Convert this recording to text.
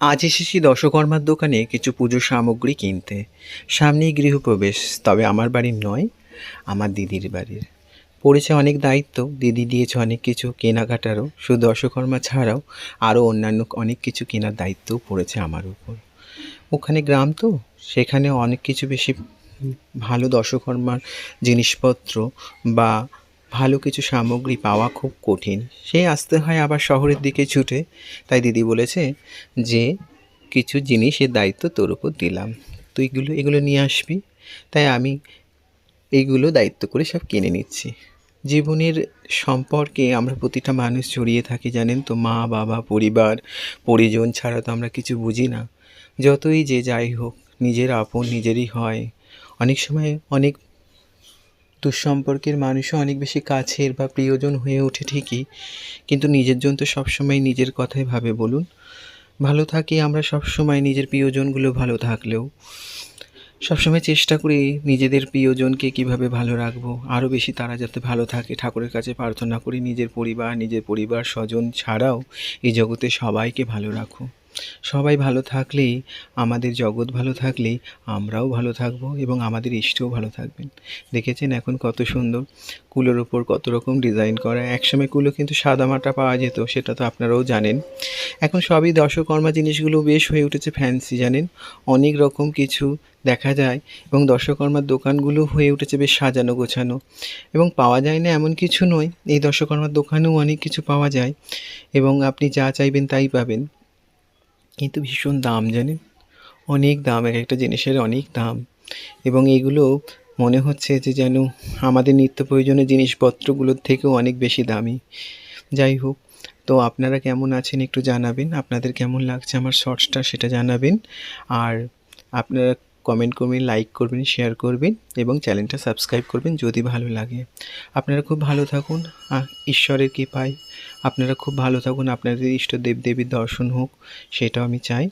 আজ এসেছি দশকর্মার দোকানে কিছু পুজোর সামগ্রী কিনতে। সামনেই গৃহপ্রবেশ, তবে আমার বাড়ির নয়, আমার দিদির বাড়ির। পড়েছে অনেক দায়িত্ব, দিদি দিয়েছে অনেক কিছু কেনাকাটারও। শুধু দশকর্মা ছাড়াও আরও অন্যান্য অনেক কিছু কেনার দায়িত্বও পড়েছে আমার উপর। ওখানে গ্রাম তো, সেখানে অনেক কিছু বেশি ভালো দশকর্মার জিনিসপত্র বা ভালো কিছু সামগ্রী পাওয়া খুব কঠিন। সেই আসতে হয় আবার শহরের দিকে ছুটে। তাই দিদি বলেছে যে কিছু জিনিসের দায়িত্ব তোর উপর দিলাম, তুই এগুলো নিয়ে আসবি। তাই আমি এইগুলো দায়িত্ব করে সব কিনে নিচ্ছি। জীবনের সম্পর্কে আমরা প্রতিটা মানুষ জড়িয়ে থাকি জানেন তো, মা বাবা পরিবার পরিজন ছাড়া তো আমরা কিছু বুঝি না। যতই যে যাই হোক, নিজের আপন নিজেরই হয়। অনেক সময় অনেক দুঃসম্পর্কের মানুষও অনেক বেশি কাছের বা প্রিয়জন হয়ে ওঠে ঠিকই, কিন্তু নিজের জন তো সবসময় নিজের কথাই ভাবে বলুন। ভালো থাকি আমরা সবসময় নিজের প্রিয়জনগুলো ভালো থাকলেও। সবসময় চেষ্টা করি নিজেদের প্রিয়জনকে কীভাবে ভালো রাখবো, আরও বেশি তারা যাতে ভালো থাকে। ঠাকুরের কাছে প্রার্থনা করি নিজের পরিবার স্বজন ছাড়াও এই জগতে সবাইকে ভালো রাখো। সবাই ভালো থাকলেই, আমাদের জগৎ ভালো থাকলেই আমরাও ভালো থাকবো এবং আমাদের ইষ্টও ভালো থাকবেন। দেখেছেন এখন কত সুন্দর কুলোর ওপর কত রকম ডিজাইন করা। একসময় কুলো কিন্তু সাদামাটা পাওয়া যেত, সেটা তো আপনারাও জানেন। এখন সবই দশকর্মা জিনিসগুলো বেশ হয়ে উঠেছে ফ্যান্সি জানেন, অনেক রকম কিছু দেখা যায় এবং দশকর্মার দোকানগুলো হয়ে উঠেছে বেশ সাজানো গোছানো। এবং পাওয়া যায় না এমন কিছু নয়, এই দশকর্মার দোকানেও অনেক কিছু পাওয়া যায় এবং আপনি যা চাইবেন তাই পাবেন। কিন্তু ভীষণ দাম জানেন, অনেক দাম, এক একটা জিনিসের অনেক দাম। এবং এগুলো মনে হচ্ছে যে যেন আমাদের নিত্য প্রয়োজনীয় জিনিসপত্রগুলোর থেকেও অনেক বেশি দামি। যাই হোক, তো আপনারা কেমন আছেন একটু জানাবেন, আপনাদের কেমন লাগছে আমার শর্টসটা সেটা জানাবেন। আর আপনারা কমেন্ট করবেন, লাইক করবেন, শেয়ার করবেন এবং চ্যানেলটা সাবস্ক্রাইব করবেন যদি ভালো লাগে। আপনারা খুব ভালো থাকুন, ঈশ্বরের কৃপায় আপনারা খুব ভালো থাকুন, আপনাদের ইষ্ট দেবদেবীর দর্শন হোক সেটাও আমি চাই।